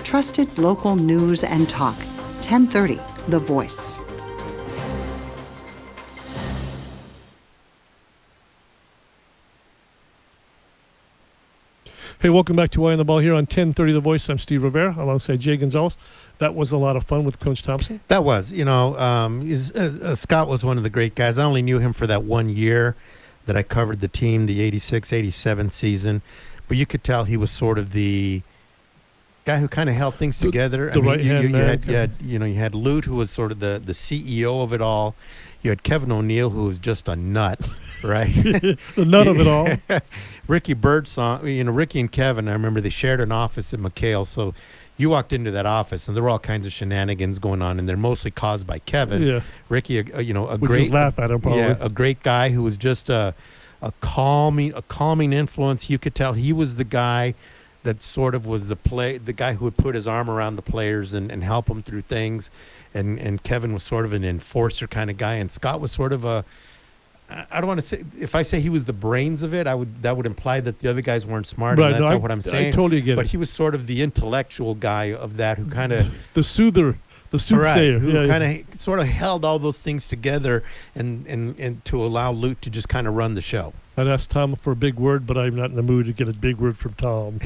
Speaker 4: Trusted local news and talk. 1030 The Voice.
Speaker 2: Hey, welcome back to Eye on the Ball here on 1030 The Voice. I'm Steve Rivera alongside Jay Gonzales. That was a lot of fun with Coach Thompson.
Speaker 1: That was. Scott was one of the great guys. I only knew him for that 1 year that I covered the team, the 86-87 season. But you could tell he was sort of the guy who kind of held things together. You had Lute, who was sort of the CEO of it all. You had Kevin O'Neill, who was just a nut, right?
Speaker 2: The nut of it all.
Speaker 1: Ricky Birdsong, Ricky and Kevin, I remember they shared an office at McHale. So you walked into that office, and there were all kinds of shenanigans going on, and they're mostly caused by Kevin.
Speaker 2: Yeah.
Speaker 1: Ricky, a
Speaker 2: Which
Speaker 1: great
Speaker 2: is laugh at him, probably.
Speaker 1: Yeah, a great guy who was just a calming influence. You could tell he was the guy that sort of was the guy who would put his arm around the players and help them through things. And Kevin was sort of an enforcer kind of guy. And Scott was sort of I don't want to say, if I say he was the brains of it, that would imply that the other guys weren't smart.
Speaker 2: Right,
Speaker 1: and that's not what I'm saying.
Speaker 2: I totally get it.
Speaker 1: But he was sort of the intellectual guy of that who kind of...
Speaker 2: The soother. The soothsayer.
Speaker 1: Right, who kind of sort of held all those things together and to allow Lute to just kind of run the show.
Speaker 2: I'd ask Tom for a big word, but I'm not in the mood to get a big word from Tom.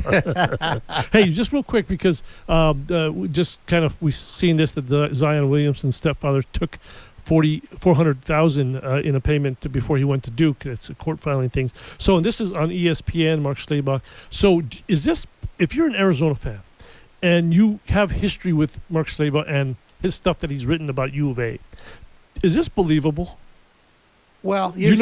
Speaker 2: Hey, just real quick, because we've seen this, that Zion Williamson's stepfather took $400,000 in a payment before he went to Duke. It's a court filing things. So, and this is on ESPN, Mark Schlabach. So is this, if you're an Arizona fan and you have history with Mark Schlabach and his stuff that he's written about U of A, is this believable?
Speaker 1: Well, here's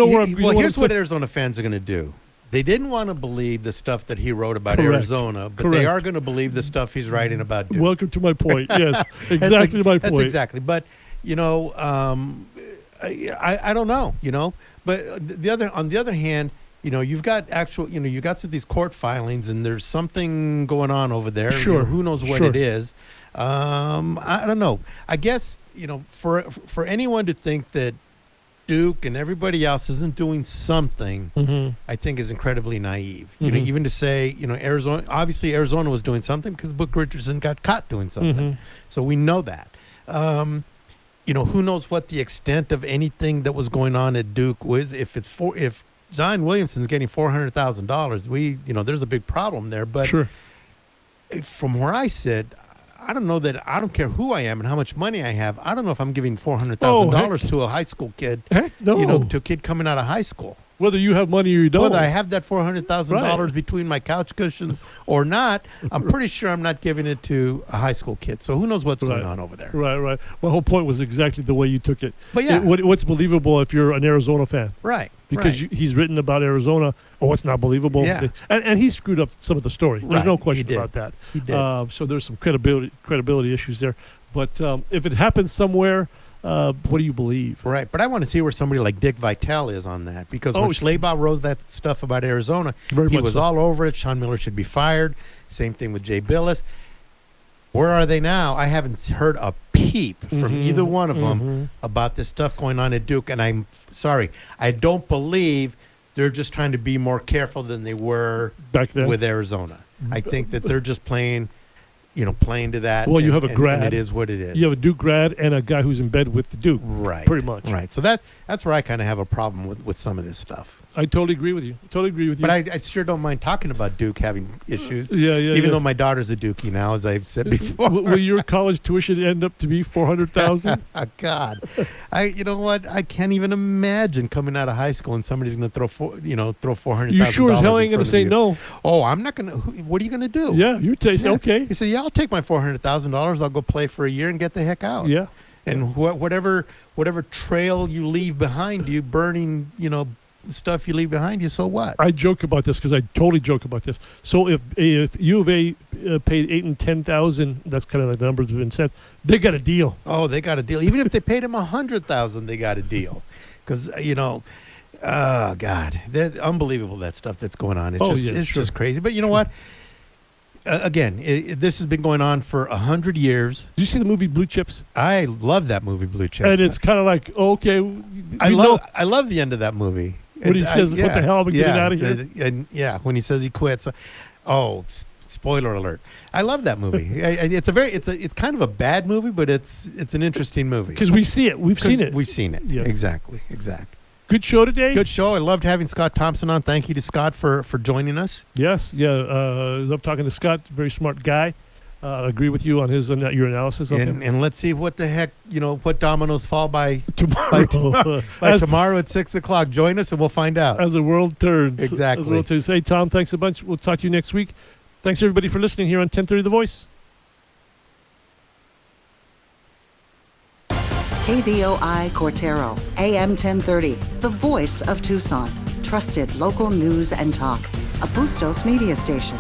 Speaker 1: what Arizona fans are going to do. They didn't want to believe the stuff that he wrote about Arizona, but they are going to believe the stuff he's writing about Duke.
Speaker 2: Welcome to my point. Yes, exactly my point.
Speaker 1: That's exactly. But, I don't know, But on the other hand, you've got you got some of these court filings, and there's something going on over there.
Speaker 2: Sure.
Speaker 1: Who knows what it is? I don't know. I guess, for anyone to think that Duke and everybody else isn't doing something, I think is incredibly naive. Even to say, Arizona, obviously Arizona was doing something because Book Richardson got caught doing something. So we know that. Who knows what the extent of anything that was going on at Duke was. If Zion Williamson's getting $400,000, there's a big problem there. But from where I sit, I don't know that. I don't care who I am and how much money I have. I don't know if I'm giving $400,000 to a high school kid.
Speaker 2: Heck no.
Speaker 1: To a kid coming out of high school.
Speaker 2: Whether you have money or you don't.
Speaker 1: Whether I have that $400,000 between my couch cushions or not, I'm pretty sure I'm not giving it to a high school kid. So who knows what's going on over there?
Speaker 2: Right. My whole point was exactly the way you took it.
Speaker 1: But yeah.
Speaker 2: What's believable if you're an Arizona fan?
Speaker 1: Right.
Speaker 2: Because he's written about Arizona. Oh, it's not believable.
Speaker 1: Yeah.
Speaker 2: And he screwed up some of the story. There's no question about that.
Speaker 1: He did.
Speaker 2: So there's some credibility issues there. But if it happens somewhere, what do you believe?
Speaker 1: Right, but I want to see where somebody like Dick Vitale is on that, because when Schlabach wrote that stuff about Arizona, he was all over it. Sean Miller should be fired. Same thing with Jay Billis. Where are they now? I haven't heard a peep from either one of them about this stuff going on at Duke. And I'm sorry, I don't believe they're just trying to be more careful than they were
Speaker 2: back then
Speaker 1: with Arizona. I think that they're just playing to that.
Speaker 2: Well, you have a grad.
Speaker 1: And it is what it is.
Speaker 2: You have a Duke grad and a guy who's in bed with the Duke.
Speaker 1: Right.
Speaker 2: Pretty much.
Speaker 1: Right. So that's where I kind of have a problem with some of this stuff.
Speaker 2: I totally agree with you.
Speaker 1: But I sure don't mind talking about Duke having issues.
Speaker 2: Even
Speaker 1: though my daughter's a Dookie now, as I've said before.
Speaker 2: Will your college tuition end up to be $400,000?
Speaker 1: God, you know what? I can't even imagine coming out of high school and somebody's going to throw $400,000.
Speaker 2: You sure as hell ain't going to say no.
Speaker 1: Oh, I'm not going to. What are you going to do?
Speaker 2: Yeah, you're saying okay.
Speaker 1: He said, "Yeah, I'll take my $400,000. I'll go play for a year and get the heck out."
Speaker 2: Yeah,
Speaker 1: and whatever trail you leave behind you, burning, stuff you leave behind you, so what?
Speaker 2: I joke about this because I totally joke about this. So if U of A paid $8,000 and $10,000, that's kind of the numbers have been said. They got a deal.
Speaker 1: Oh, they got a deal. Even if they paid him $100,000, they got a deal. Because oh God, unbelievable, that stuff that's going on. It's just crazy. But you know what? Again, this has been going on for 100 years.
Speaker 2: Did you see the movie Blue Chips?
Speaker 1: I love that movie, Blue Chips.
Speaker 2: And it's kind of like, okay,
Speaker 1: I love the end of that movie.
Speaker 2: When he says, "What the hell? I'm getting out of here."
Speaker 1: And when he says he quits. Oh, spoiler alert! I love that movie. It's kind of a bad movie, but it's an interesting movie
Speaker 2: because we see it. We've seen it.
Speaker 1: We've seen it.
Speaker 2: Yes.
Speaker 1: Exactly.
Speaker 2: Good show today.
Speaker 1: Good show. I loved having Scott Thompson on. Thank you to Scott for joining us.
Speaker 2: Yes. Yeah. Love talking to Scott. Very smart guy. Agree with you on your analysis of him.
Speaker 1: And let's see what the heck, what dominoes fall by
Speaker 2: tomorrow.
Speaker 1: By tomorrow at 6:00. Join us and we'll find out.
Speaker 2: As the world turns.
Speaker 1: Exactly.
Speaker 2: As the world turns. Hey, Tom, thanks a bunch. We'll talk to you next week. Thanks, everybody, for listening here on 1030 The Voice.
Speaker 4: KVOI Cortero, AM 1030, the voice of Tucson. Trusted local news and talk. A Bustos media station.